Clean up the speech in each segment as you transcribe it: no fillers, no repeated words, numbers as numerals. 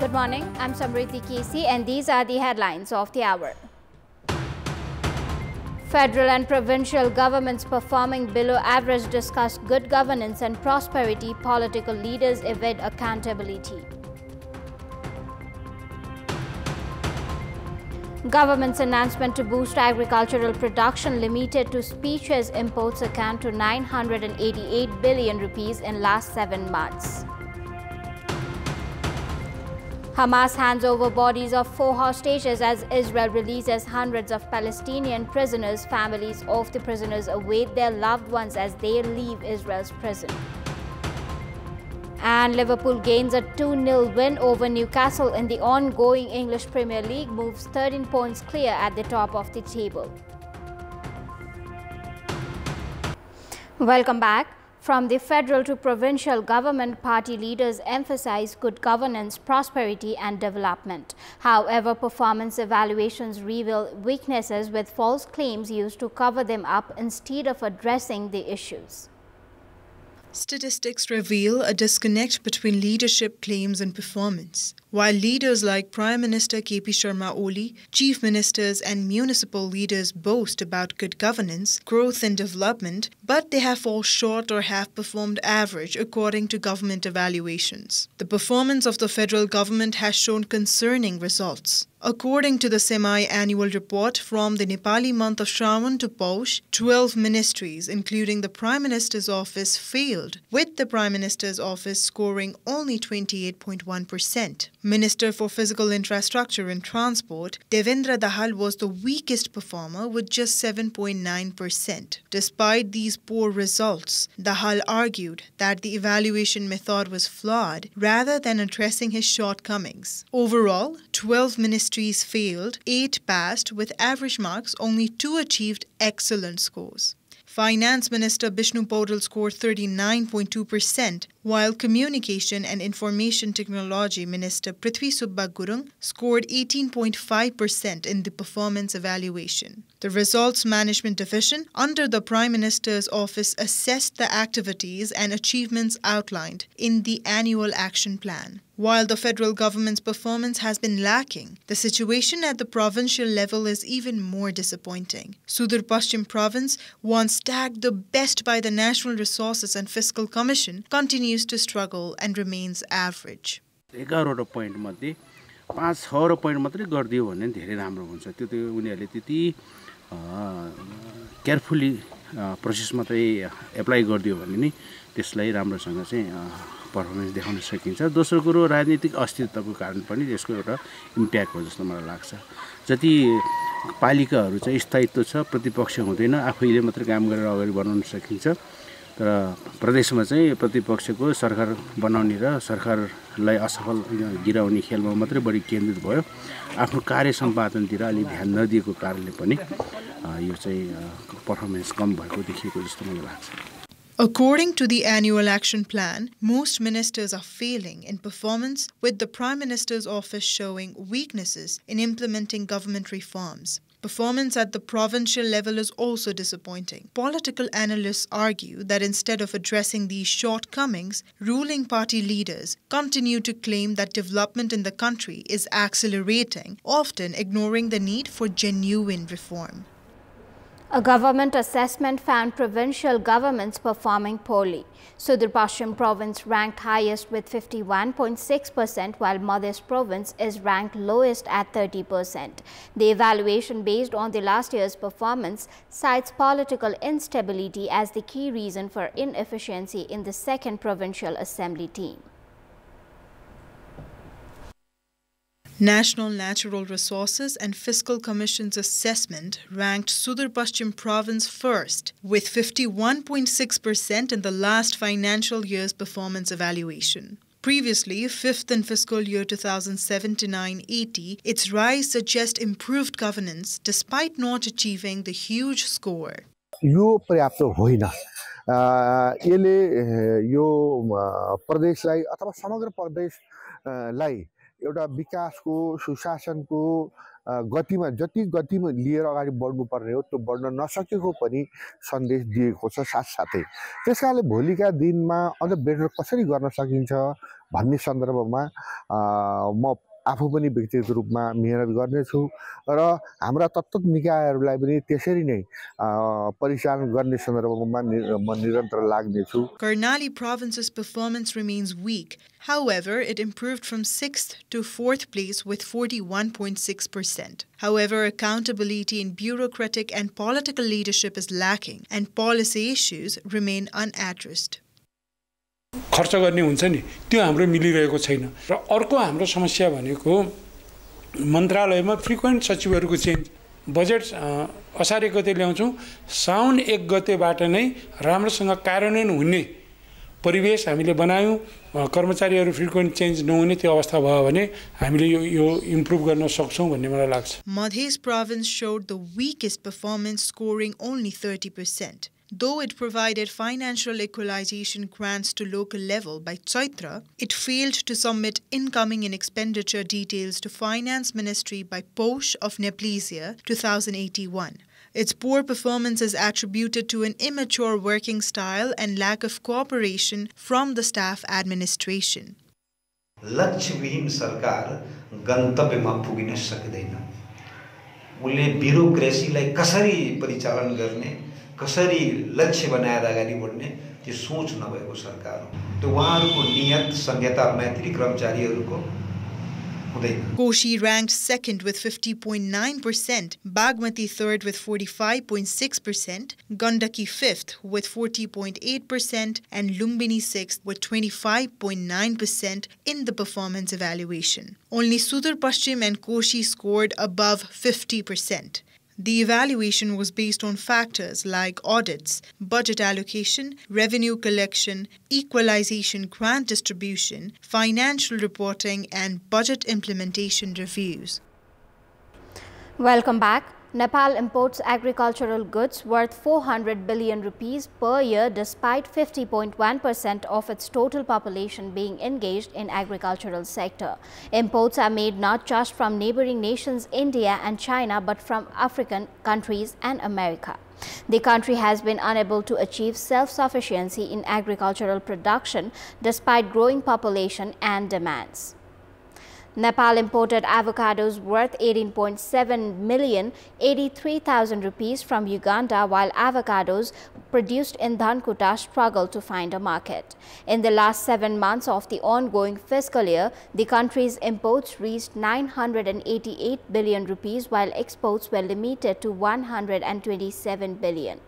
Good morning, I'm Samriddhi K.C. and these are the headlines of the hour. Federal and provincial governments performing below average discuss good governance and prosperity. Political leaders evade accountability. Government's announcement to boost agricultural production limited to species imports account to 988 billion rupees in last 7 months. Hamas hands over bodies of 4 hostages as Israel releases hundreds of Palestinian prisoners. Families of the prisoners await their loved ones as they leave Israel's prison. And Liverpool gains a 2-0 win over Newcastle in the ongoing English Premier League, moves 13 points clear at the top of the table. Welcome back. From the federal to provincial government, party leaders emphasize good governance, prosperity and development. However, performance evaluations reveal weaknesses with false claims used to cover them up instead of addressing the issues. Statistics reveal a disconnect between leadership claims and performance. While leaders like Prime Minister K.P. Sharma Oli, chief ministers and municipal leaders boast about good governance, growth and development, but they have fallen short or have performed average according to government evaluations. The performance of the federal government has shown concerning results. According to the semi-annual report from the Nepali month of Shravan to Paush, 12 ministries, including the Prime Minister's office, failed, with the Prime Minister's office scoring only 28.1%. Minister for Physical Infrastructure and Transport, Devendra Dahal, was the weakest performer with just 7.9%. Despite these poor results, Dahal argued that the evaluation method was flawed rather than addressing his shortcomings. Overall, 12 ministries failed, 8 passed with average marks, only 2 achieved excellent scores. Finance Minister Bishnu Paudel scored 39.2%, while Communication and Information Technology Minister Prithvi Subba Gurung scored 18.5% in the performance evaluation. The Results Management Division under the Prime Minister's office assessed the activities and achievements outlined in the Annual Action Plan. While the federal government's performance has been lacking, the situation at the provincial level is even more disappointing. Sudur Paschim Province, once tagged the best by the National Resources and Fiscal Commission, continues to struggle and remains average. 11 point मध्ये 5-6 point मात्रै गर्दियो भने धेरै राम्रो हुन्छ त्यो उनीहरुले त्यति carefully process मात्रै एप्लाई गर्दियो भने नि त्यसलाई राम्रोसँग चाहिँ परफर्मेन्स देखाउन सकिन्छ दोस्रो कुरो राजनीतिक अस्थिरताको कारण पनि यसको एउटा इम्प्याक्ट हो जस्तो मलाई लाग्छ जति पालिकाहरु चाहिँ स्थायित्व छ प्रतिपक्ष हुँदैन आफैले मात्र काम गरेर अगाडि बढाउन सकिन्छ तर प्रदेशमा चाहिँ प्रतिपक्षको सरकार बनाउने र सरकारलाई असफल गिराउने खेलमा मात्रै बढी केन्द्रित भयो आफ्नो कार्य सम्पादनतिर अलि ध्यान नदिएको कारणले पनि यो चाहिँ परफर्मेन्स कम भएको देखिएको जस्तो मलाई लाग्छ According to the Annual Action Plan, most ministers are failing in performance, with the Prime Minister's office showing weaknesses in implementing government reforms. Performance at the provincial level is also disappointing. Political analysts argue that instead of addressing these shortcomings, ruling party leaders continue to claim that development in the country is accelerating, often ignoring the need for genuine reform. A government assessment found provincial governments performing poorly. Sudur Paschim Province ranked highest with 51.6%, while Madhya Province is ranked lowest at 30%. The evaluation based on the last year's performance cites political instability as the key reason for inefficiency in the second provincial assembly team. National Natural Resources and Fiscal Commission's assessment ranked Sudur Paschim Province first, with 51.6% in the last financial year's performance evaluation. Previously, fifth in fiscal year 2079-80, its rise suggests improved governance despite not achieving the huge score. यो पर्याप्त होइन यसले यो प्रदेशलाई अथवा समग्र प्रदेशलाई एउटा विकासको सुशासनको गतिमा जति गतिमा लिएर अगाडि बढ्नुपर्ने हो त्यो बढ्न नसकेको पनि सन्देश दिएको छ। साथसाथै त्यसकारणले भोलिका दिनमा अझ बेटर कसरी गर्न सकिन्छ भन्ने सन्दर्भमा म आफू पनि व्यक्तिगत रूपमा मेहनत गर्नेछु र हाम्रा तत्त्व निकायहरूलाई पनि त्यसरी नै परिचालन गर्ने सन्दर्भमा म निरन्तर लाग्नेछु। Karnali province's performance remains weak. However, it improved from 6th to 4th place with 41.6%. However, accountability in bureaucratic and political leadership is lacking and policy issues remain unaddressed. खर्च गर्ने हुन्छ नि त्यो हाम्रो मिलिरहेको छैन र अर्को हाम्रो समस्या भनेको मन्त्रालयमा फ्रिक्वेन्ट सचिवहरूको चेन्ज बजेट असार 1 गते ल्याउँछौँ साउन 1 गतेबाट नै राम्रोसँग कार्यान्वयन हुने परिवेश हामीले बनायौँ कर्मचारीहरू फ्रिक्वेन्ट चेन्ज नहुने त्यो अवस्था भयो भने हामीले यो इम्प्रुभ गर्न सक्छौँ भन्ने मलाई लाग्छ। Madhya province showed the weakest performance, scoring only 30%. Though it provided financial equalization grants to local level by Chaitra, it failed to submit incoming and expenditure details to Finance Ministry by Posh of Nepal's year 2081. Its poor performance is attributed to an immature working style and lack of cooperation from the staff administration. लक्ष्यविहीन सरकार गन्तव्यमा पुगिन सक्दैन। उले ब्युरोक्रेसीलाई कसरी परिचालन गर्ने कसरी लक्ष्य बनाएर अगाडि बढ्ने त्यो सोच नभएको सरकार हो। त्यो उहाँहरुको नियत संहिता मैत्री कर्मचारीहरुको हुँदैन। Koshi ranked 2nd with 50.9%, Bagmati 3rd with 45.6%, Gandaki 5th with 40.8%, and Lumbini 6th with 25.9% in the performance evaluation. Only Sudar Paschim and Koshi scored above 50%. The evaluation was based on factors like audits, budget allocation, revenue collection, equalization grant distribution, financial reporting, and budget implementation reviews. Welcome back. Nepal imports agricultural goods worth 400 billion rupees per year despite 50.1% of its total population being engaged in agricultural sector. Imports are made not just from neighboring nations India and China but from African countries and America. The country has been unable to achieve self-sufficiency in agricultural production despite growing population and demands. Nepal imported avocados worth 18.7 million 83,000 rupees from Uganda, while avocados produced in Dhankuta struggle to find a market. In the last 7 months of the ongoing fiscal year, the country's imports reached 988 billion rupees, while exports were limited to 127 billion.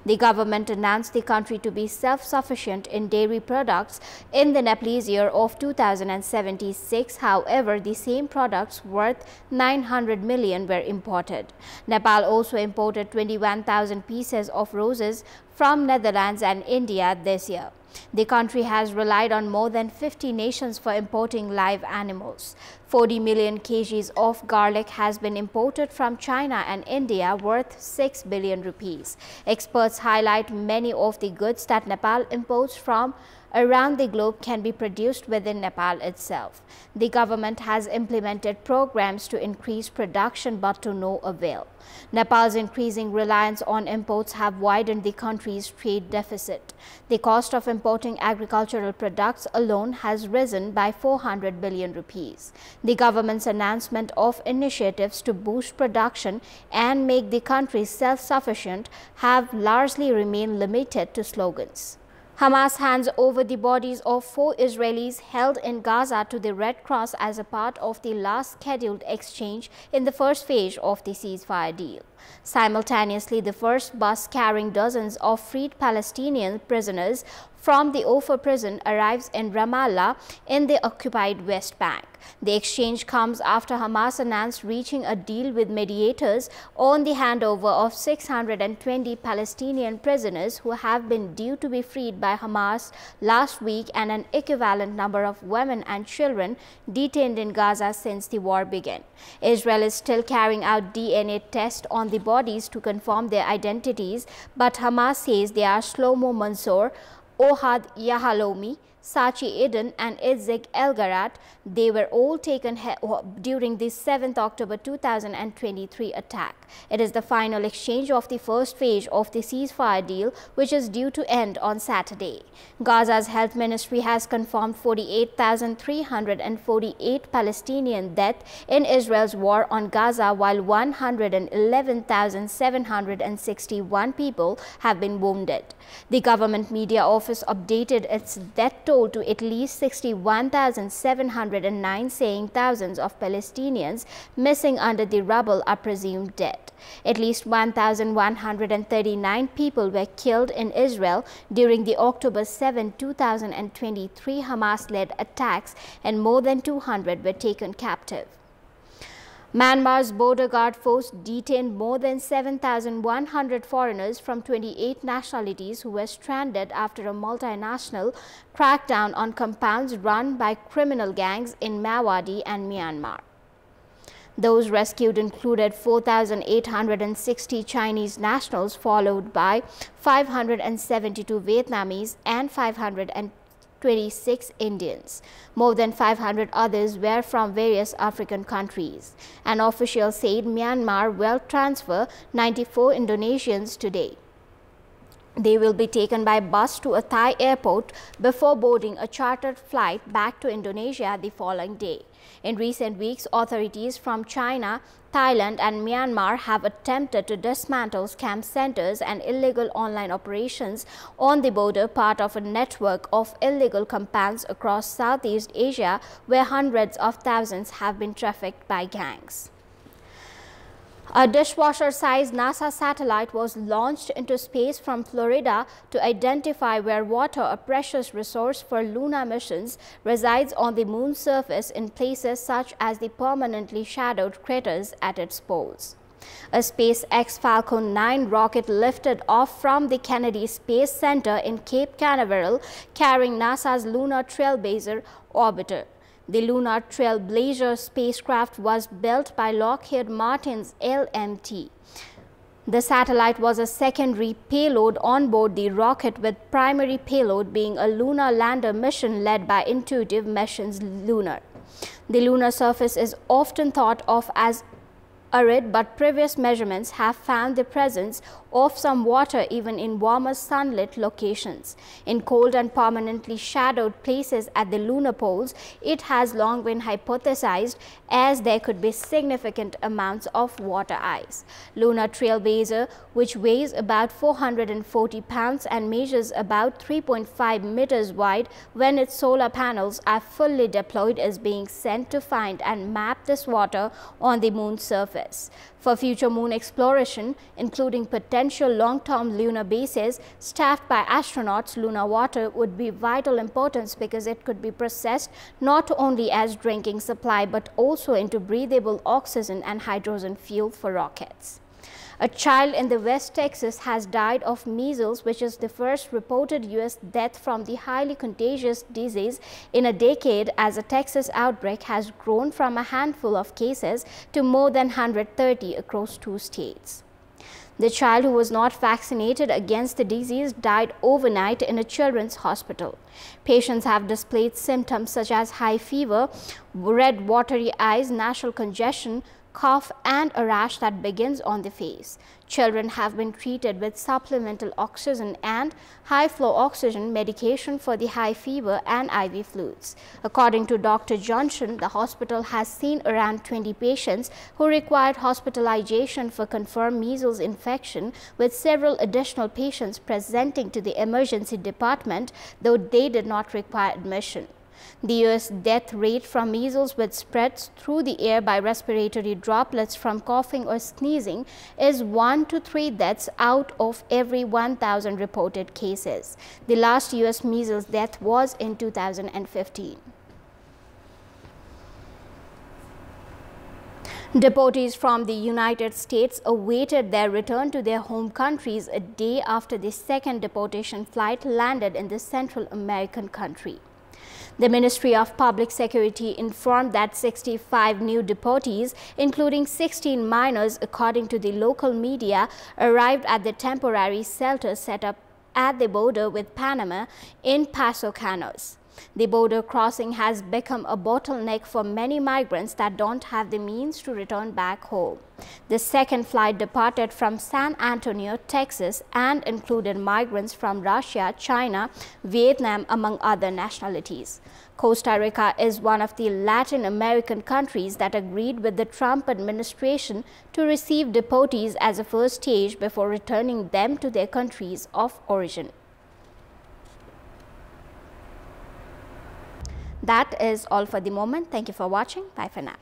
The government announced the country to be self-sufficient in dairy products in the Nepalese year of 2076. However, the same products worth 900 million were imported. Nepal also imported 21,000 pieces of roses from Netherlands and India this year. The country has relied on more than 50 nations for importing live animals. 40 million kgs of garlic has been imported from China and India worth 6 billion rupees. Experts highlight many of the goods that Nepal imports from around the globe can be produced within Nepal itself. The government has implemented programs to increase production but to no avail. Nepal's increasing reliance on imports have widened the country's trade deficit. The cost of importing agricultural products alone has risen by 400 billion rupees. The government's announcement of initiatives to boost production and make the country self-sufficient have largely remained limited to slogans. Hamas hands over the bodies of 4 Israelis held in Gaza to the Red Cross as a part of the last scheduled exchange in the first phase of the ceasefire deal. Simultaneously, the first bus carrying dozens of freed Palestinian prisoners from the Ofer prison arrives in Ramallah in the occupied West Bank. The exchange comes after Hamas announced reaching a deal with mediators on the handover of 620 Palestinian prisoners who have been due to be freed by Hamas last week and an equivalent number of women and children detained in Gaza since the war began. Israel is still carrying out DNA tests on the bodies to confirm their identities, but Hamas says they are Shlomo Mansour, Ohad Yahalomi, Sachi Eden and Idzik Elgarat. They were all taken during the 7th October 2023 attack. It is the final exchange of the first phase of the ceasefire deal, which is due to end on Saturday. Gaza's health ministry has confirmed 48,348 Palestinian deaths in Israel's war on Gaza, while 111,761 people have been wounded. The government media office updated its death toll to at least 61,709, saying thousands of Palestinians missing under the rubble are presumed dead. At least 1,139 people were killed in Israel during the October 7, 2023 Hamas-led attacks, and more than 200 were taken captive. Myanmar's border guard force detained more than 7,100 foreigners from 28 nationalities who were stranded after a multinational crackdown on compounds run by criminal gangs in Mewadi and Myanmar. Those rescued included 4,860 Chinese nationals, followed by 572 Vietnamese and 526 Indians. More than 500 others were from various African countries. An official said Myanmar will transfer 94 Indonesians today. They will be taken by bus to a Thai airport before boarding a chartered flight back to Indonesia the following day. In recent weeks, authorities from China, Thailand and Myanmar have attempted to dismantle scam centers and illegal online operations on the border, part of a network of illegal compounds across Southeast Asia, where hundreds of thousands have been trafficked by gangs. A dishwasher-sized NASA satellite was launched into space from Florida to identify where water, a precious resource for lunar missions, resides on the moon's surface in places such as the permanently shadowed craters at its poles. A SpaceX Falcon 9 rocket lifted off from the Kennedy Space Center in Cape Canaveral, carrying NASA's Lunar Trailblazer orbiter. The Lunar Trailblazer spacecraft was built by Lockheed Martin's LMT. The satellite was a secondary payload on board the rocket, with primary payload being a lunar lander mission led by Intuitive Missions Lunar. The lunar surface is often thought of as arid, but previous measurements have found the presence of some water even in warmer sunlit locations. In cold and permanently shadowed places at the lunar poles, it has long been hypothesized as there could be significant amounts of water ice. Lunar Trailblazer, which weighs about 440 pounds and measures about 3.5 meters wide when its solar panels are fully deployed, is being sent to find and map this water on the moon's surface. For future moon exploration, including potential long-term lunar bases staffed by astronauts, lunar water would be vital importance because it could be processed not only as drinking supply but also into breathable oxygen and hydrogen fuel for rockets. A child in the West Texas has died of measles, which is the first reported U.S. death from the highly contagious disease in a decade, as a Texas outbreak has grown from a handful of cases to more than 130 across 2 states. The child, who was not vaccinated against the disease, died overnight in a children's hospital. Patients have displayed symptoms such as high fever, red watery eyes, nasal congestion, cough and a rash that begins on the face. Children have been treated with supplemental oxygen and high-flow oxygen medication for the high fever and IV fluids. According to Dr. Johnson, the hospital has seen around 20 patients who required hospitalization for confirmed measles infection, with several additional patients presenting to the emergency department, though they did not require admission. The U.S. death rate from measles, which spreads through the air by respiratory droplets from coughing or sneezing, is 1 to 3 deaths out of every 1,000 reported cases. The last U.S. measles death was in 2015. Deportees from the United States awaited their return to their home countries a day after the second deportation flight landed in the Central American country. The Ministry of Public Security informed that 65 new deportees, including 16 minors, according to the local media, arrived at the temporary shelter set up at the border with Panama in Paso Canos. The border crossing has become a bottleneck for many migrants that don't have the means to return back home. The second flight departed from San Antonio, Texas, and included migrants from Russia, China, Vietnam, among other nationalities. Costa Rica is one of the Latin American countries that agreed with the Trump administration to receive deportees as a first stage before returning them to their countries of origin. That is all for the moment. Thank you for watching. Bye for now.